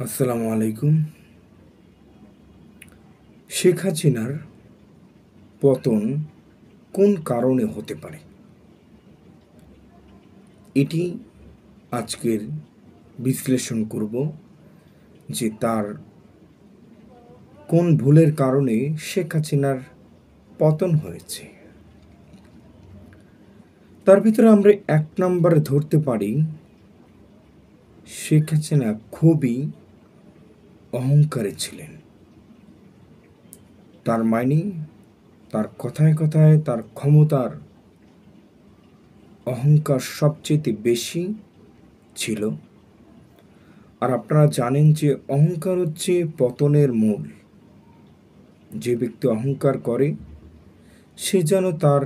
আসসালামু আলাইকুম। শেখ হাসিনার পতন কোন কারণে হতে পারে, এটি আজকের বিশ্লেষণ করব যে তার কোন ভুলের কারণে শেখ হাসিনার পতন হয়েছে। তার ভিতরে আমরা এক নম্বরে ধরতে পারি শেখ হাসিনা খুবই অহংকারী ছিলেন। তার মানে তার কথায় কথায় তার ক্ষমতার অহংকার সবচেয়ে বেশি ছিল। আর আপনারা জানেন যে অহংকার হচ্ছে পতনের মূল। যে ব্যক্তি অহংকার করে সে যেন তার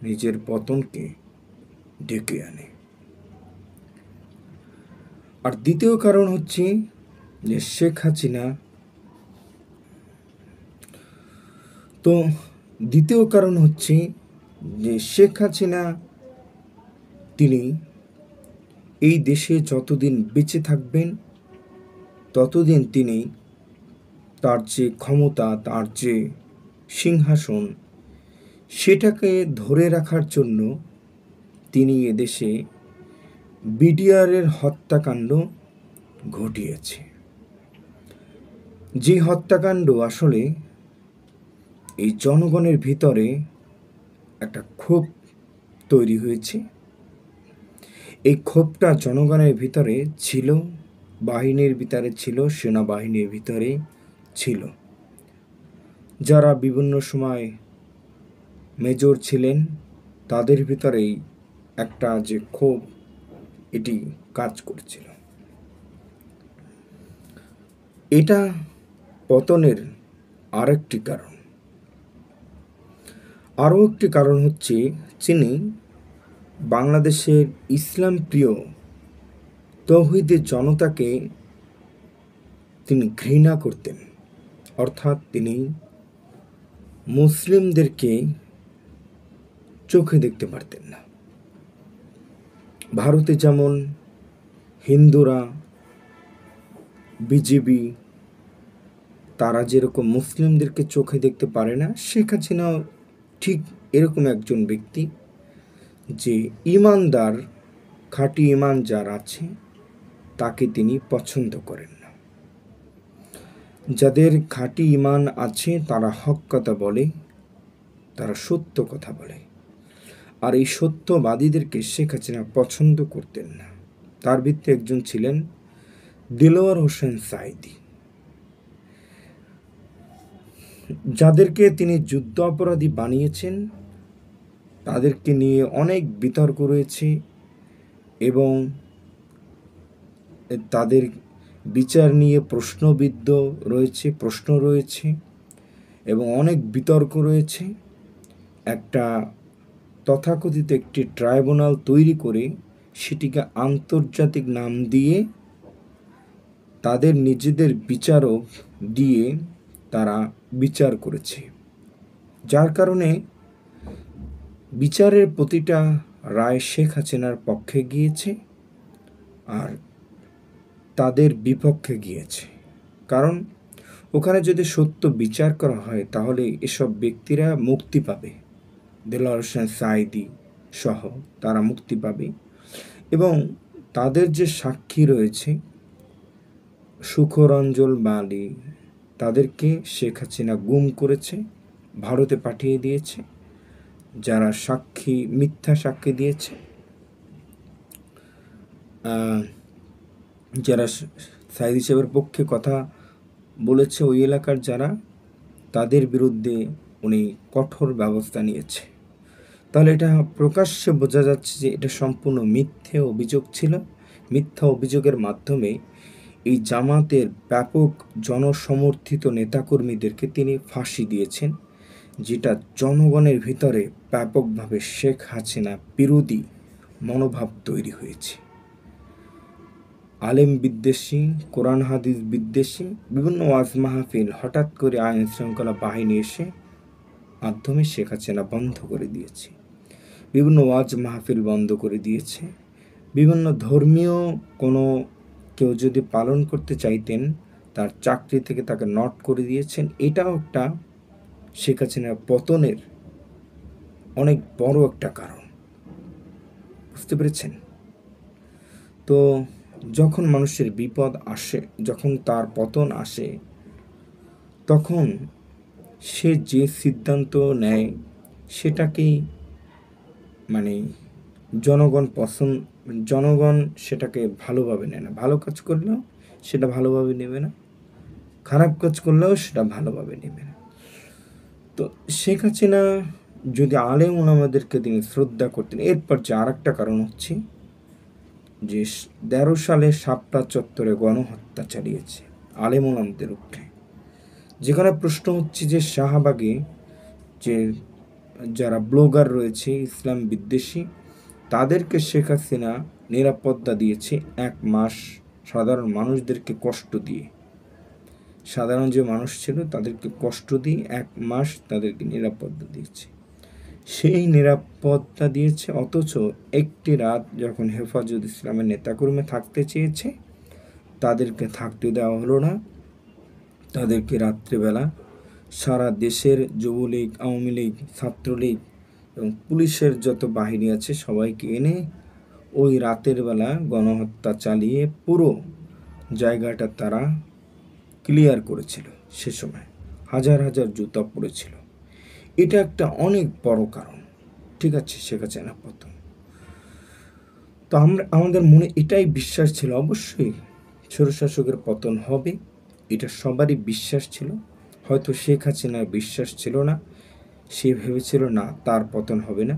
নিজের পতনকে ডেকে আনে। আর দ্বিতীয় কারণ হচ্ছে যে শেখ হাসিনা দ্বিতীয় কারণ হচ্ছে যে শেখ হাসিনা তিনি এই দেশে যতদিন বেঁচে থাকবেন ততদিন তিনি তার যে ক্ষমতা, তার যে সিংহাসন, সেটাকে ধরে রাখার জন্য তিনি এদেশে বিডিআরের হত্যাকাণ্ড ঘটিয়েছে। যে হত্যাকাণ্ড আসলে এই জনগণের ভিতরে একটা ক্ষোভ তৈরি হয়েছে। এই ক্ষোভটা জনগণের ভিতরে ছিল, বাহিনীর ভিতরে ছিল, সেনাবাহিনীর ভিতরে ছিল। যারা বিভিন্ন সময় মেজর ছিলেন তাদের ভিতরেই একটা যে ক্ষোভ এটি কাজ করছিল। এটা পতনের আরেকটি কারণ। আরও একটি কারণ হচ্ছে তিনি বাংলাদেশের ইসলাম প্রিয় তৌহিদি জনতাকে তিনি ঘৃণা করতেন। অর্থাৎ তিনি মুসলিমদেরকে চোখে দেখতে পারতেন না। ভারতে যেমন হিন্দুরা, বিজেপি তারা যেরকম মুসলিমদেরকে চোখে দেখতে পারে না, শেখ হাসিনাও ঠিক এরকম একজন ব্যক্তি যে ইমানদার, খাঁটি ইমান যার আছে তাকে তিনি পছন্দ করেন না। যাদের খাঁটি ইমান আছে তারা হক কথা বলে, তারা সত্য কথা বলে। আর এই সত্যবাদীদেরকে শেখ হাসিনা পছন্দ করতেন না। তার ভিত্তি একজন ছিলেন দেলোয়ার হোসেন সাঈদী, যাদেরকে তিনি যুদ্ধ অপরাধী বানিয়েছেন। তাদেরকে নিয়ে অনেক বিতর্ক রয়েছে এবং তাদের বিচার নিয়ে প্রশ্ন রয়েছে এবং অনেক বিতর্ক রয়েছে। একটা তথাকথিত একটি ট্রাইব্যুনাল তৈরি করে সেটিকে আন্তর্জাতিক নাম দিয়ে তাদের নিজেদের বিচারক দিয়ে তারা বিচার করেছে, যার কারণে বিচারের প্রতিটা রায় শেখ হাসিনার পক্ষে গিয়েছে আর তাদের বিপক্ষে গিয়েছে। কারণ ওখানে যদি সত্য বিচার করা হয় তাহলে এসব ব্যক্তিরা মুক্তি পাবে, দেলোয়ার হোসেন সাঈদী সহ তারা মুক্তি পাবে। এবং তাদের যে সাক্ষী রয়েছে সুখরঞ্জন বালি, তাদেরকে শেখ হাসিনা গুম করেছে, ভারতে পাঠিয়ে দিয়েছে। যারা মিথ্যা সাক্ষী দিয়েছে, যারা সাঈদী সাহেবের পক্ষে কথা বলেছে ওই এলাকার যারা, তাদের বিরুদ্ধে উনি কঠোর ব্যবস্থা নিয়েছে। তাহলে এটা প্রকাশ্যে বোঝা যাচ্ছে যে এটা সম্পূর্ণ মিথ্যে অভিযোগ ছিল। মিথ্যা অভিযোগের মাধ্যমে এই জামাতের ব্যাপক জনসমর্থিত নেতাকর্মীদেরকে তিনি ফাঁসি দিয়েছেন, যেটা জনগণের ভিতরে ব্যাপকভাবে শেখ হাসিনা বিরোধী মনোভাব তৈরি হয়েছে। আলেম বিদ্বেষী, কোরআন হাদিস বিদ্বেষী বিভিন্ন ওয়াজ মাহফিল হঠাৎ করে আইন শৃঙ্খলা বাহিনী এসে মাধ্যমে শেখ হাসিনা বন্ধ করে দিয়েছে। বিভিন্ন ওয়াজ মাহফিল বন্ধ করে দিয়েছে। বিভিন্ন ধর্মীয় কোনো কেউ যদি পালন করতে চাইতেন, তার চাকরি থেকে তাকে নট করে দিয়েছেন। এটাও একটা শেখ হাসিনার পতনের অনেক বড় একটা কারণ। বুঝতে পেরেছেন? তো যখন মানুষের বিপদ আসে, যখন তার পতন আসে, তখন সে যে সিদ্ধান্ত নেয় সেটাকেই মানে জনগণ সেটাকে ভালোভাবে নেয় না। ভালো কাজ করলেও সেটা ভালোভাবে নেবে না, খারাপ কাজ করলেও সেটা ভালোভাবে নেবে না। তো শেখ হাসিনা যদি আলেম ওলামাদেরকে তিনি শ্রদ্ধা করতেন। এরপর যে আর একটা কারণ হচ্ছে যে 13 সালে শাপলা চত্বরে গণহত্যা চালিয়েছে আলেম ওলামাদের উপরে। যেখানে প্রশ্ন হচ্ছে যে শাহবাগে যে যারা ব্লগার রয়েছে ইসলাম বিদ্বেষী, তাদেরকে শেখ হাসিনা নিরাপত্তা দিয়েছে 1 মাস, সাধারণ মানুষদেরকে কষ্ট দিয়ে। সাধারণ যে মানুষ ছিল তাদেরকে কষ্ট দিয়ে 1 মাস তাদেরকে নিরাপত্তা দিয়েছে। সেই নিরাপত্তা দিয়েছে, অথচ একটি রাত যখন হেফাজত ইসলামের নেতাকর্মী থাকতে চেয়েছে, তাদেরকে থাকতে দেওয়া হলো না। তাদেরকে রাত্রিবেলা সারা দেশের যুবলীগ, আওয়ামী লীগ, ছাত্রলীগ এবং পুলিশের যত বাহিনী আছে সবাইকে এনে ওই রাতের বেলা গণহত্যা চালিয়ে পুরো জায়গাটা তারা ক্লিয়ার করেছিল। সে সময় হাজার হাজার জুতা পড়েছিল। এটা একটা অনেক বড় কারণ, ঠিক আছে, শেখ হাসিনা পতন। তো আমাদের মনে এটাই বিশ্বাস ছিল, অবশ্যই স্বৈরশাসকের পতন হবে, এটা সবারই বিশ্বাস ছিল। হয়তো শেখ হাসিনার বিশ্বাস ছিল না, সে ভেবেছিল না তার পতন হবে না।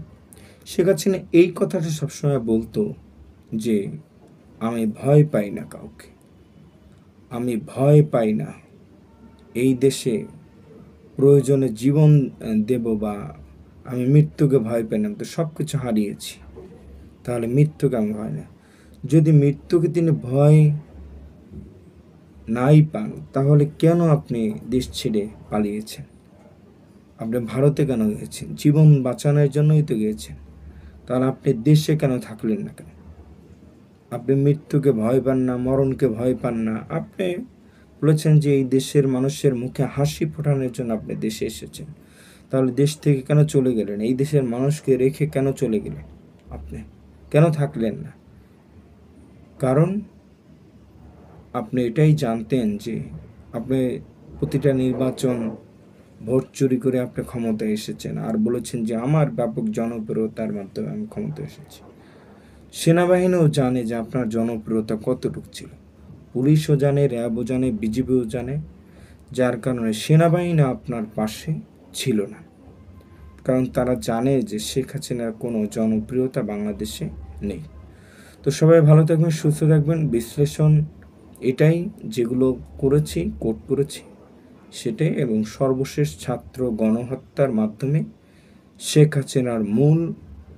শেখ হাসিনা এই কথাটা সবসময় বলতো যে আমি ভয় পাই না কাউকে, আমি ভয় পাই না, এই দেশে প্রয়োজনে জীবন দেব, বা আমি মৃত্যুকে ভয় পাই না। তো সব কিছু হারিয়েছি, তাহলে মৃত্যুকে আমি ভয় না। যদি মৃত্যুকে তিনি ভয় নাই পান, তাহলে কেন আপনি দেশ ছেড়ে পালিয়েছেন? আপনি ভারতে কেন গিয়েছেন? জীবন বাঁচানোর জন্যই তো গিয়েছেন। তাহলে আপনি দেশে কেন থাকলেন না কেন? আপনি মৃত্যুকে ভয় পান না, মরণকে ভয় পান না। আপনি বলেছেন যে এই দেশের মানুষের মুখে হাসি ফোটানোর জন্য আপনি দেশে এসেছেন। তাহলে দেশ থেকে কেন চলে গেলেন? এই দেশের মানুষকে রেখে কেন চলে গেলেন? আপনি কেন থাকলেন না? কারণ আপনি এটাই জানতেন যে আপনি প্রতিটা নির্বাচন ভোট চুরি করে আপনি ক্ষমতায় এসেছেন, আর বলেছেন যে আমার ব্যাপক জনপ্রিয়তার মাধ্যমে আমি ক্ষমতায় এসেছি। সেনাবাহিনীও জানে যে আপনার জনপ্রিয়তা কতটুকু ছিল, পুলিশও জানে, র্যাবও জানে, বিজিবিও জানে, যার কারণে সেনাবাহিনী আপনার পাশে ছিল না। কারণ তারা জানে যে শেখ হাসিনার কোনো জনপ্রিয়তা বাংলাদেশে নেই। তো সবাই ভালো থাকবেন, সুস্থ থাকবেন। বিশ্লেষণ এটাই, যেগুলো কোট করেছি সেটাই, এবং সর্বশেষ ছাত্র গণহত্যার মাধ্যমে শেখ হাসিনার মূল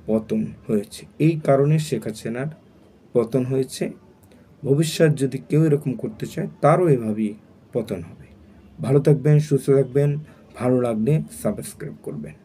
পতন হয়েছে। এই কারণে শেখ হাসিনার পতন হয়েছে। ভবিষ্যৎ যদি কেউ এরকম করতে চায়, তারও এভাবেই পতন হবে। ভালো থাকবেন, সুস্থ থাকবেন। ভালো লাগলে সাবস্ক্রাইব করবেন।